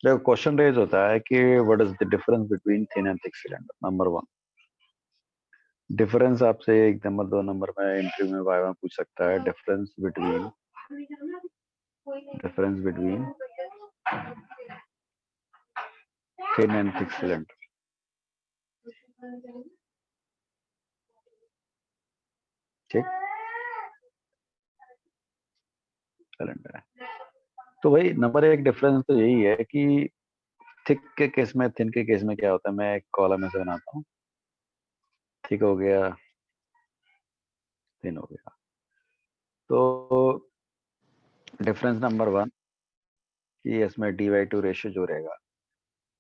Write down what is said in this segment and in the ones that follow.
देखो question raise होता है कि what is the difference between thin and thick cylinder. Number one, difference आपसे 1 नंबर 2 नंबर में इंटरव्यू में वाइवा पूछ सकता है। Difference between thin and thick cylinder. ठीक, सिलेंडर है तो भाई नंबर एक डिफरेंस तो यही है कि थिक के केस में थिन के केस में क्या होता है। मैं एक कॉलम ऐसे बनाता हूँ, थिक हो गया, थिन हो गया। तो डिफरेंस नंबर वन कि इसमें dy/2 रेशियो जो रहेगा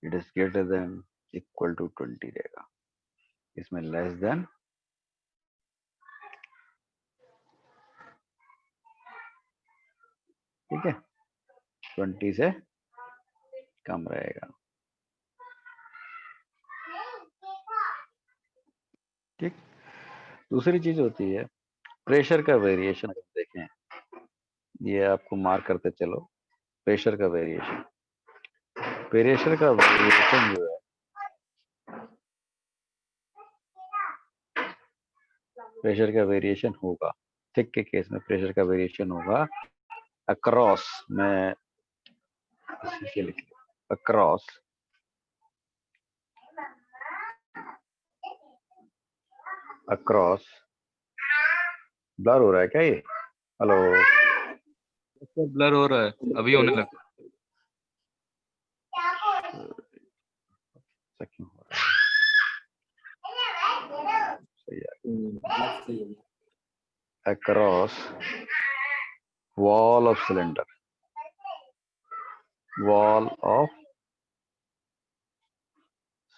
it is greater than equal to 20 रहेगा, इसमें लेस देन ठीक है 20 से कम रहेगा। ठीक, दूसरी चीज होती है प्रेशर का वेरिएशन। अगर देखें, ये आपको मार्क करते चलो, प्रेशर का वेरिएशन, प्रेशर का वेरिएशन जो है प्रेशर का वेरिएशन होगा थिक के केस में, प्रेशर का वेरिएशन होगा अक्रॉस, मैं इसी के लिख अक्रॉस अक्रॉस ब्लर हो रहा है क्या ये? हेलो, ब्लर हो रहा है, अभी होने लगा। क्यों हो रहा है? सही है। Across wall of cylinder, wall of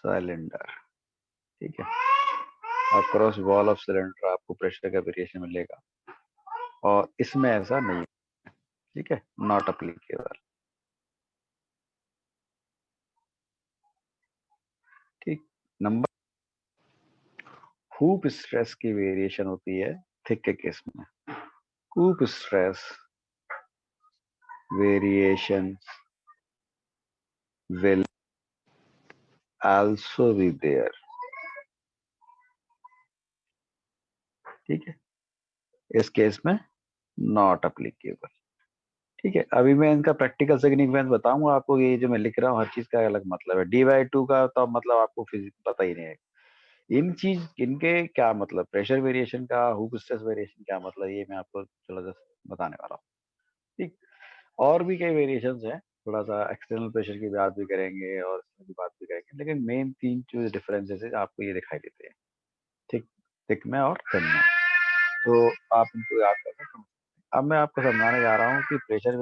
cylinder, ठीक है। अक्रॉस वॉल ऑफ सिलेंडर आपको प्रेशर का वेरिएशन मिलेगा और इसमें ऐसा नहीं, ठीक है, नॉट अप्लीकेबल। ठीक, नंबर हूप स्ट्रेस की वेरिएशन होती है थिक के केस में। Hoop stress variation will also be there, ठीक है, इस केस में नॉट अप्लीकेबल। ठीक है, अभी मैं इनका प्रैक्टिकल सिग्निफिकेंस बताऊंगा आपको। ये जो मैं लिख रहा हूँ हर चीज का अलग मतलब है। dy/2 का तो मतलब आपको फिजिक्स पता ही नहीं है। इनके क्या मतलब, प्रेशर वेरिएशन का हुक स्ट्रेस वेरिएशन क्या मतलब, ये मैं आपको थोड़ा सा बताने वाला हूँ। ठीक, और भी कई वेरिएशन हैं, थोड़ा सा एक्सटर्नल प्रेशर की बात भी करेंगे और इसमें भी बात भी करेंगे, लेकिन मेन तीन जो डिफरेंसेस है आपको ये दिखाई देते हैं, ठीक, थिक में और थिन में। तो आप इनको याद कर सकते हैं। अब मैं आपको समझाने जा रहा हूँ कि प्रेशर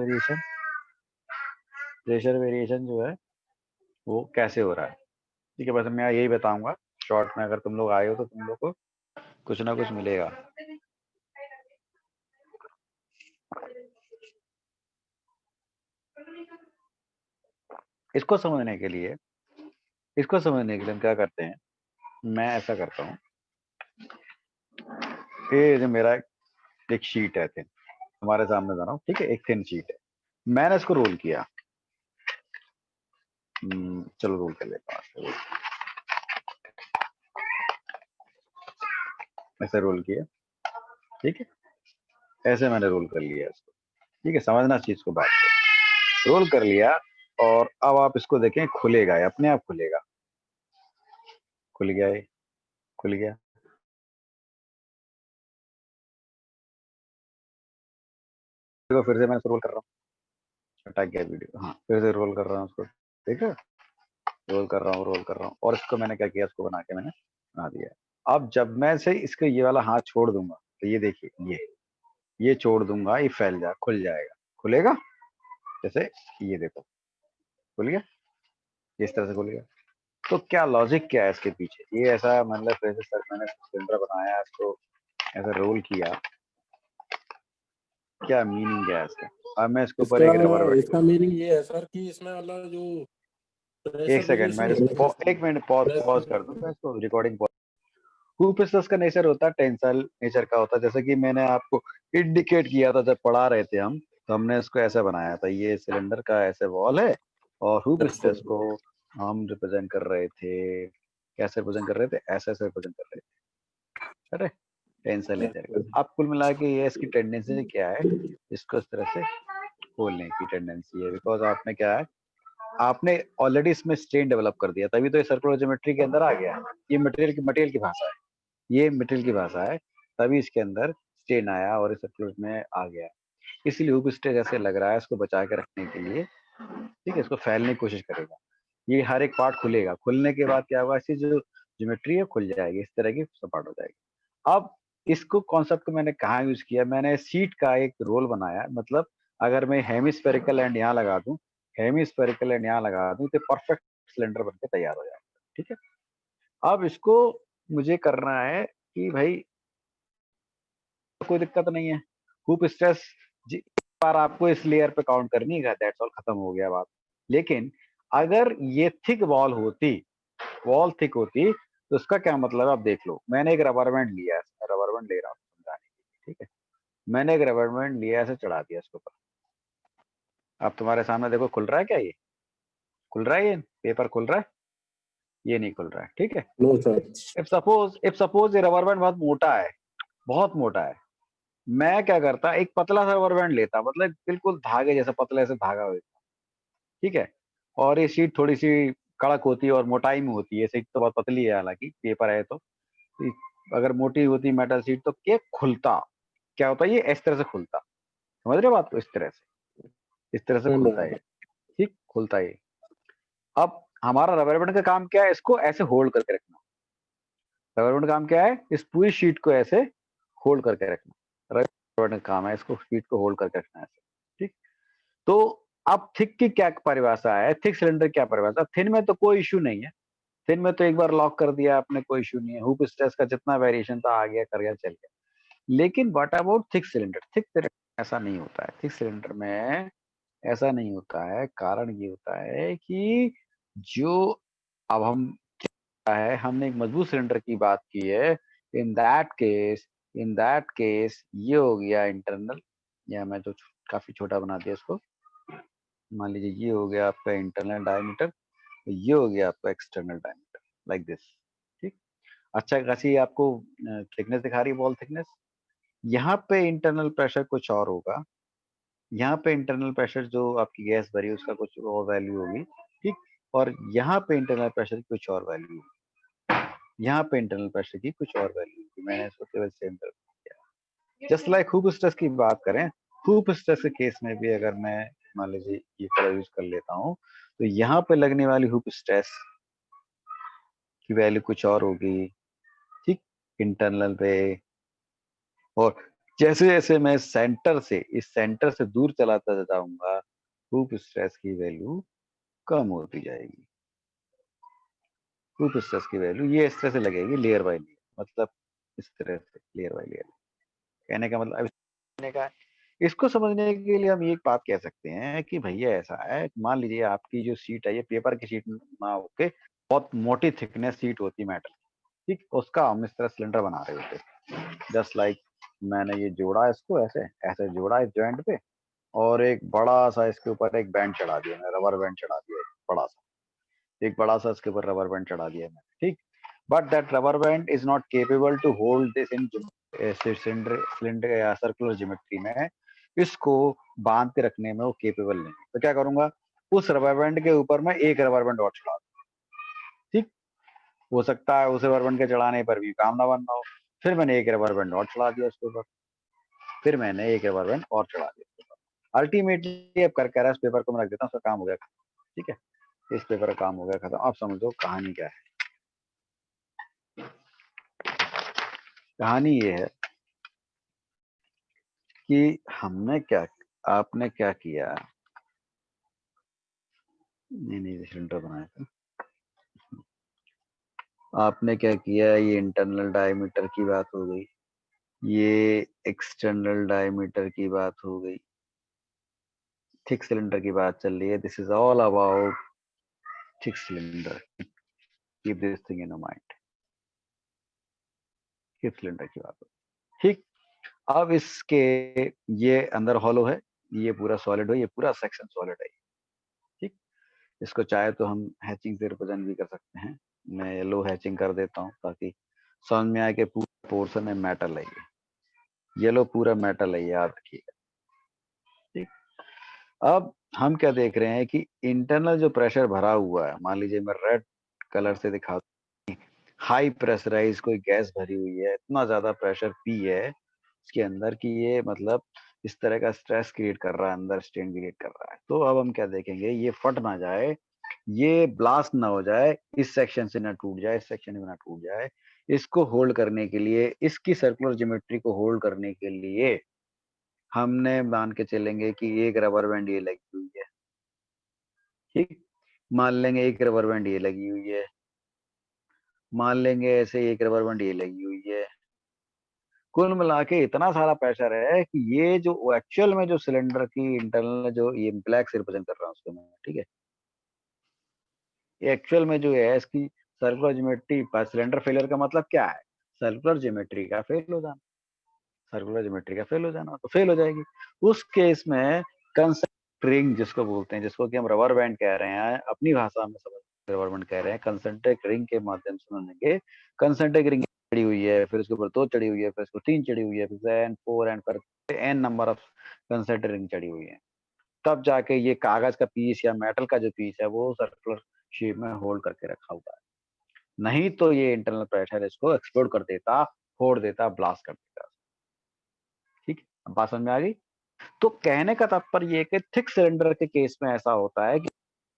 वेरिएशन जो है वो कैसे हो रहा है। ठीक है, बस मैं यही बताऊंगा शॉर्ट में। अगर तुम लोग आए हो तो तुम लोग को कुछ ना कुछ मिलेगा। इसको समझने के लिए हम क्या करते हैं, मैं ऐसा करता हूँ, ये जो मेरा एक शीट है थिन, हमारे सामने बना हूँ, ठीक है, एक थिन शीट है, मैंने इसको रोल किया। चलो रोल कर लेता हूँ, ऐसे रोल किया, ठीक है, ऐसे मैंने रोल कर लिया इसको। ठीक है, समझना चीज को, बात को रोल कर लिया और अब आप इसको देखें, खुलेगा, ये अपने आप खुलेगा, खुल गया, ये खुल गया। देखो फिर से मैं इसको रोल कर रहा हूँ, हटा गया वीडियो, हाँ फिर से रोल कर रहा हूँ उसको, ठीक है, रोल कर रहा हूँ और इसको मैंने क्या किया, इसको बना के मैंने बना दिया। अब जब मैं से इसको ये वाला हाथ छोड़ दूंगा तो ये देखिए, ये छोड़ दूंगा, ये खुल जाएगा, खुलेगा, जैसे ये देखो खुल गया, इस तरह से खुल गया। तो क्या लॉजिक क्या है इसके पीछे, ये ऐसा मतलब कैसे सर मैंने सिलेंडर बनाया, इसको ऐसा रोल किया, क्या मीनिंग क्या है इसका। अब मैं इसके ऊपर एक रबर बैंड, इसका मीनिंग ये है सर कि इसमें मतलब जो एक सेकंड मैं एक मिनट पॉज कर दूं, मैं इसको रिकॉर्डिंग पॉज। हूप स्ट्रेस का नेचर होता है टेंसाइल नेचर का होता है, जैसे कि मैंने आपको इंडिकेट किया था जब पढ़ा रहे थे हम, तो हमने इसको ऐसे बनाया था, ये सिलेंडर का ऐसे वॉल है और हुप स्ट्रेस को हम रिप्रेजेंट कर रहे थे, कैसे रिप्रेजेंट कर रहे थे, ऐसे रिप्रेजेंट कर रहे थे, अरे टेंशन लेते रहे। अब कुल मिला के ये इसकी टेंडेंसी क्या है, इसको इस तरह से खोलने की टेंडेंसी है, बिकॉज आपने क्या है, आपने ऑलरेडी इसमें स्ट्रेन डेवलप कर दिया, तभी तो ये सर्कुलर ज्योमेट्री के अंदर आ गया है। ये मटेरियल की भाषा है, ये मटेरियल की भाषा है, तभी इसके अंदर स्ट्रेन आया और इस सर्कुलर में आ गया। इसलिए हुप स्ट्रेस ऐसे लग रहा है, इसको बचा के रखने के लिए, ठीक है, इसको फैलने की कोशिश करेगा। ये हर एक पार्ट खुलेगा, खुलने के बाद क्या होगा, ऐसी जो ज्योमेट्री है खुल जाएगी, इस तरह की सपाट हो जाएगी। अब इसको कॉन्सेप्ट को मैंने कहाँ यूज किया, मैंने सीट का एक रोल बनाया, मतलब अगर मैं हेमिस्फेरिकल एंड यहाँ लगा दूं, हेमिस्फेरिकल एंड यहाँ लगा दूं, तो परफेक्ट सिलेंडर बनके तैयार हो जाएगा। ठीक है, अब इसको मुझे करना है कि भाई कोई दिक्कत नहीं है, हुप स्ट्रेस बार आपको इस लेयर पे काउंट करनी है, दैट्स ऑल, खत्म हो गया बात। लेकिन अगर ये थिक वॉल होती, वॉल थिक होती, तो उसका क्या मतलब है, आप देख लो, मैंने एक रबर बैंड लिया है, रबर बैंड ले रहा हूँ समझाने के लिए, ठीक है, मैंने एक रबर बैंड लिया, ऐसे चढ़ा दिया इसके ऊपर। अब तुम्हारे सामने देखो खुल रहा है क्या, ये खुल रहा है, ये पेपर खुल रहा है, ये नहीं खुल रहा है, ठीक है। No sir. इफ सपोज ये रबर बैंड बहुत मोटा है, बहुत मोटा है, मैं क्या करता, एक पतला सा रबर बैंड लेता, मतलब बिल्कुल धागे जैसा पतले से धागा होता, ठीक है, और ये शीट थोड़ी सी कड़क होती है और मोटाई में होती है, शीट तो बहुत पतली है, हालांकि पेपर है तो अगर मोटी होती मेटल शीट तो क्या खुलता, क्या होता है, ये इस तरह से खुलता, समझ रहे हो बात को, इस तरह से, इस तरह से खुलता है, ठीक, खुलता है। अब हमारा रबर बैंड का काम क्या है, इसको ऐसे होल्ड करके रखना। रबर बैंड का काम क्या है, इस पूरी शीट को ऐसे होल्ड करके रखना, रबर बैंड का काम है इसको शीट को होल्ड करके रखना ऐसे, ठीक। तो अब थिक की क्या परिभाषा है, थिक सिलेंडर क्या परिभाषा, थिन में तो कोई इश्यू नहीं है, थिन में तो एक बार लॉक कर दिया आपने, कोई इश्यू नहीं है, हुप स्ट्रेस का जितना वेरिएशन था आ गया, कर गया, चल गया। लेकिन what about thick cylinder, thick cylinder ऐसा नहीं होता है, थिक सिलेंडर में ऐसा नहीं होता है, कारण ये होता है कि जो, अब हम क्या है, हमने एक मजबूत सिलेंडर की बात की है, इन दैट केस ये हो गया इंटरनल, या मैं तो काफी छोटा बना दिया इसको, मान लीजिए ये हो गया आपका इंटरनल डायमीटर, ये हो गया आपका एक्सटर्नल डायमीटर, लाइक दिस, ठीक। अच्छा खासी आपको थिकनेस दिखा रही है, बॉल थिकनेस। यहाँ पे इंटरनल प्रेशर कुछ और होगा, यहाँ पे इंटरनल प्रेशर जो आपकी गैस भरी है उसका कुछ और वैल्यू होगी, ठीक, और यहाँ पे इंटरनल प्रेशर की कुछ और वैल्यू होगी, यहाँ पे इंटरनल प्रेशर की कुछ और वैल्यू होगी, मैंने इसको केवल सेम कर दिया। जस्ट लाइक हुप स्ट्रेस की बात करें, हुप स्ट्रेस के केस में भी अगर मैं मान लीजिए ये कलर यूज कर लेता हूँ, तो यहाँ पे लगने वाली हुप स्ट्रेस की वैल्यू कुछ और होगी, ठीक, इंटरनल पे, और जैसे जैसे मैं सेंटर से, इस सेंटर से दूर चलाता जाऊंगा, हुप स्ट्रेस की वैल्यू कम होती जाएगी, हुप स्ट्रेस की वैल्यू ये इस तरह से लगेगी, लेयर बाय लेयर, मतलब इस तरह से लेयर बाय लेयर। कहने का मतलब, अब कहने का, इसको समझने के लिए हम एक बात कह सकते हैं कि भैया ऐसा है, मान लीजिए आपकी जो सीट है, ये पेपर की सीट ना होके बहुत मोटी थिकनेस सीट होती मेटल, ठीक, उसका हम इस तरह सिलेंडर बना रहे होते, जस्ट लाइक मैंने ये जोड़ा इसको ऐसे ऐसे जोड़ा इस जॉइंट पे, और एक बड़ा सा इसके ऊपर एक बैंड चढ़ा दिया, मैंने रबर बैंड चढ़ा दिया, बड़ा सा, एक बड़ा सा इसके ऊपर रबर बैंड चढ़ा दिया मैंने, ठीक, but that rubber band is not capable to hold this in cylinder या सर्कुलर ज्योमेट्री में, इसको बांध के रखने में वो केपेबल नहीं है, तो क्या करूंगा, उस रबर बैंड के ऊपर मैं एक रबर बैंड और चढ़ा दूं, ठीक, हो सकता है उस रबर बैंड के चढ़ाने पर भी काम ना बनना हो, फिर मैंने एक रबर बैंड और चढ़ा दिया उसके ऊपर, फिर मैंने एक रबर बैंड और चढ़ा दिया, अल्टीमेटली अब कर क्या रहा है, इस पेपर को मैं रख देता हूँ, उसका काम हो गया, ठीक है, इस पेपर का काम हो गया खत्म। आप समझो कहानी क्या है, कहानी ये है कि हमने क्या, आपने क्या किया, नहीं नहीं सिलेंडर बनाया था, आपने क्या किया, ये इंटरनल डायमीटर की बात हो गई, ये एक्सटर्नल डायमीटर की बात हो गई, थिक सिलेंडर की बात चल रही है, this is all about thick cylinder, keep this thing in mind, thick cylinder की बात हो, ठीक। अब इसके, ये अंदर हॉलो है, ये पूरा सॉलिड है, ये पूरा सेक्शन सॉलिड है, ठीक, इसको चाहे तो हम हैचिंग से रिप्रेजेंट भी कर सकते हैं। मैं येलो हैचिंग कर देता हूँ ताकि समझ में आए कि पूरा पोर्शन है मेटल है ये। येलो पूरा मेटल है, याद रखिएगा। ठीक। अब हम क्या देख रहे हैं कि इंटरनल जो प्रेशर भरा हुआ है, मान लीजिए मैं रेड कलर से दिखा, हाई प्रेशराइज कोई गैस भरी हुई है, इतना ज्यादा प्रेशर पी है इसके अंदर कि ये मतलब इस तरह का स्ट्रेस क्रिएट कर रहा है, अंदर स्ट्रेन क्रिएट कर रहा है। तो अब हम क्या देखेंगे, ये फट ना जाए, ये ब्लास्ट ना हो जाए, इस सेक्शन से ना टूट जाए, इस सेक्शन में ना टूट जाए, इसको होल्ड करने के लिए, इसकी सर्कुलर ज्योमेट्री को होल्ड करने के लिए हमने मान के चलेंगे कि एक रबर बैंड ये लगी हुई है। ठीक। मान लेंगे एक रबर बैंड ये लगी हुई है, मान लेंगे ऐसे एक रबर बैंड ये लगी हुई है। कुल मिला के इतना सारा प्रेशर है कि ये जो एक्चुअल में जो सिलेंडर की इंटरनल जो ये ब्लैक से रिप्रेजेंट कर रहा हूँ उसको मैं, ठीक है, ये एक्चुअल में जो है इसकी सर्कुलर ज्योमेट्री, सिलेंडर फेलियर का मतलब क्या है, सर्कुलर ज्योमेट्री का फेल हो जाना। सर्कुलर ज्योमेट्री का फेल हो जाना, तो फेल हो जाएगी। उस केस में कंसेंट्रिक रिंग जिसको बोलते हैं, जिसको कि हम रबर बैंड कह रहे हैं, अपनी भाषा में समझ रबर बैंड कह रहे हैं, कंसेंट्रिक रिंग के माध्यम से सुनेंगे। कंसेंट्रिक रिंग चढ़ी हुई है, फिर उसके ऊपर 2 चढ़ी हुई है, फिर उसको 3 चढ़ी हुई है, फिर एन 4 एन पर n number of concentric ring चढ़ी हुई है, तब जाके ये कागज का पीस या मेटल का जो पीस है वो सर्कुलर शेप में होल्ड करके रखा हुआ है। नहीं तो ये इंटरनल प्रेशर इसको एक्सप्लोड कर देता, फोड़ देता, ब्लास्ट कर देता। ठीक है, अब बात समझ में आ गई। तो कहने का तात्पर्य ये कि थिक सिलेंडर के केस में ऐसा होता है कि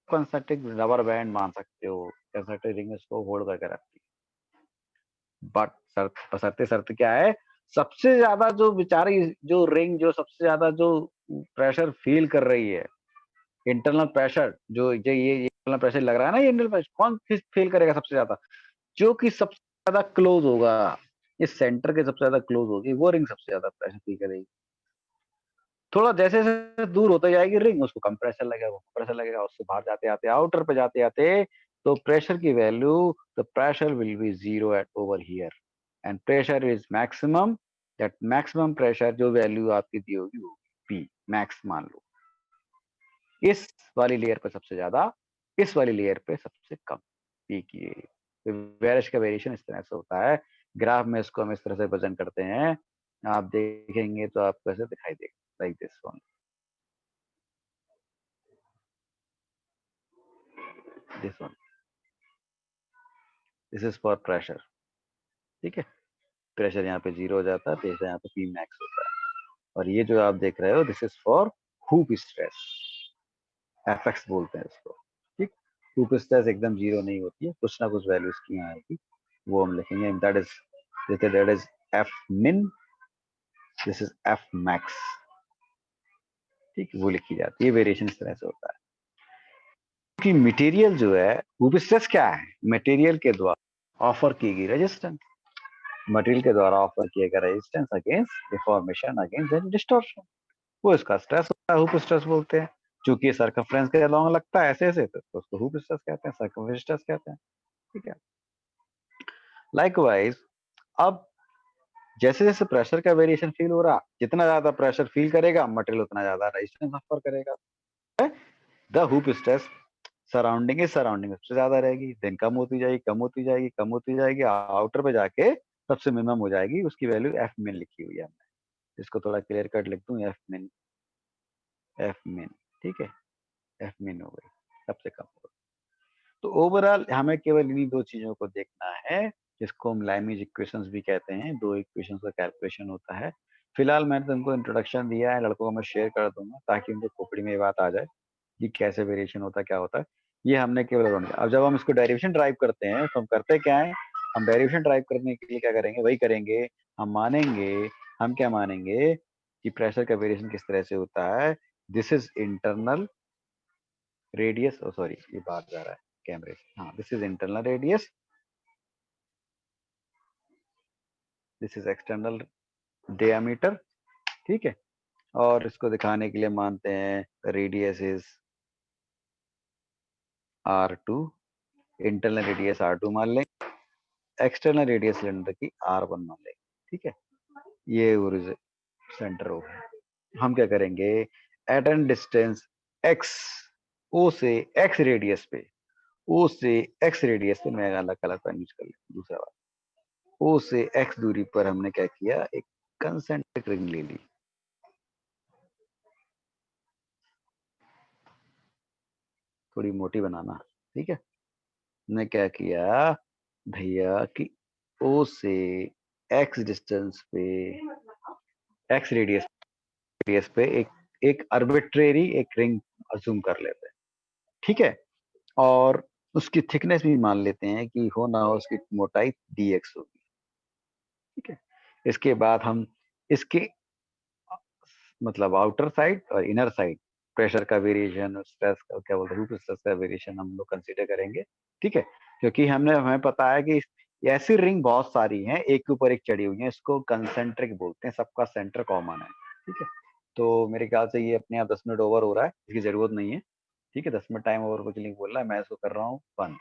कंसंट्रिक रबर बैंड मान सकते हो, कंसंट्रिक रिंग इसको होल्ड करके रखती है। बट शर्त शर्त क्या है, सबसे ज्यादा जो बेचारी जो रिंग जो सबसे ज्यादा जो प्रेशर फील कर रही है, इंटरनल प्रेशर जो ये इंटरनल प्रेशर लग रहा है ना, ये इंटरनल प्रेशर कौन फील करेगा सबसे ज्यादा, जो कि सबसे ज्यादा क्लोज होगा, इस सेंटर के सबसे ज्यादा क्लोज होगी, वो रिंग सबसे ज्यादा प्रेशर फील करेगी। थोड़ा जैसे जैसे दूर होते जाएगी रिंग, उसको कम प्रेशर लगेगा, वो प्रेशर लगेगा, उससे बाहर जाते आते आउटर पे जाते आते तो प्रेशर की value, the pressure will be zero at over here and pressure is maximum, that maximum pressure जो वैल्यू आपकी दी होगी वो पी मैक्स मान लो, इस वाली लेयर पे सबसे ज्यादा, इस वाली लेयर पे सबसे कम पी की। वेरिएशन का वेरिएशन इस तरह से होता है। ग्राफ में इसको हम इस तरह से प्रेजेंट करते हैं, आप देखेंगे तो आपको ऐसे दिखाई देगा, like this one, this one, this is for pressure. ठीक है, प्रेशर यहाँ पे जीरो हो जाता है, प्रेशर यहाँ पे पी मैक्स होता है। और ये जो आप देख रहे हो, this is for hoop stress, FX बोलते हैं इसको। ठीक, हुप स्ट्रेस एकदम जीरो नहीं होती है, कुछ ना कुछ वैल्यू इसकी यहाँ आएगी, वो हम लिखेंगे, दैट इज एफ मिन, दिस इज एफ मैक्स। ठीक, वो लिखी जाती है, वेरिएशन इस तरह से होता है। कि मटेरियल जो है, हुप स्ट्रेस क्या है, मटेरियल के द्वारा ऑफर की गई रेजिस्टेंस, मटेरियल के द्वारा ऑफर किया गया resistance against deformation, against distortion, वो इसका स्ट्रेस होता है, हुप स्ट्रेस बोलते हैं। चूंकि सर्कमफ्रेंस के अलोंग लगता है ऐसे ऐसे, तो उसको हुप स्ट्रेस कहते हैं, सर्कमफ्रेंस स्ट्रेस कहते हैं। ठीक है, लाइकवाइज अब जैसे जैसे प्रेशर का वेरिएशन फील हो रहा, जितना ज्यादा प्रेशर फील करेगा मटेरियल उतना ज्यादा रेजिस्टेंस ऑफर करेगा। द हुप स्ट्रेस सराउंडिंग सबसे ज्यादा रहेगी, देन कम होती जाएगी, कम होती जाएगी, कम होती जाएगी, आउटर पे जाके सबसे मिनिमम हो जाएगी, उसकी वैल्यू एफ मिन लिखी हुई है। इसको थोड़ा क्लियर कट लिख दूं, एफ मिन, एफ मिन। ठीक है, एफ मिन हो गई, सबसे कम हो गई। तो ओवरऑल हमें केवल इन्हीं दो चीजों को देखना है, जिसको हम लाइमीज इक्वेशंस भी कहते हैं, दो इक्वेशंस का कैलकुलेशन होता है। फिलहाल मैंने तुमको इंट्रोडक्शन दिया है, लड़कों को मैं शेयर कर दूंगा ताकि उनको खोपड़ी में ये बात आ जाए कि कैसे वेरिएशन होता है, क्या होता है। ये हमने केवल, अब जब हम इसको डेरिवेशन ड्राइव करते हैं तो हम करते क्या है, हम डेरिवेशन ड्राइव करने के लिए क्या करेंगे, वही करेंगे, हम मानेंगे, हम क्या मानेंगे कि प्रेशर का वेरिएशन किस तरह से होता है, this is internal radius, oh sorry ये बाहर जा रहा है कैमरे से, हाँ, this is internal radius, this is external diameter. ठीक है, और इसको दिखाने के लिए मानते हैं radius is R2, internal radius R2 मान लें, एक्सटर्नल रेडियस सिलेंडर की R1 मान लें। ठीक है, ये ओरिजिन सेंटर हो गया। हम क्या करेंगे, एट एन डिस्टेंस x, ओ से एक्स रेडियस पे, ओ से एक्स रेडियस पे, मैं अलग कलर पेन यूज कर लेता हूं, दूसरा वाला। ओ से एक्स दूरी पर हमने क्या किया, एक कंसेंट्रिक रिंग ले ली। थोड़ी मोटी बनाना, ठीक है। हमने क्या किया भैया कि ओ से एक्स डिस्टेंस पे, एक्स रेडियस पे एक आर्बिट्रेरी एक रिंग अज्यूम कर लेते हैं, ठीक है। और उसकी थिकनेस भी मान लेते हैं कि हो ना हो उसकी मोटाई dx होगी, ठीक है। इसके बाद हम इसके मतलब आउटर साइड और इनर साइड प्रेशर का वेरिएशन, स्ट्रेस का क्या बोलते हैं, रूट स्ट्रेस का वेरिएशन हम लोग कंसीडर करेंगे, ठीक है। क्योंकि हमें पता है कि ऐसी रिंग बहुत सारी हैं, एक के ऊपर एक चढ़ी हुई हैं, इसको कंसेंट्रिक बोलते हैं, सबका सेंटर कॉमन है, ठीक है। तो मेरे ख्याल से ये अपने आप 10 मिनट ओवर हो रहा है, इसकी जरूरत नहीं है, ठीक है। 10 मिनट टाइम ओवर के लिए बोल रहा है, मैं इसको कर रहा हूँ 1।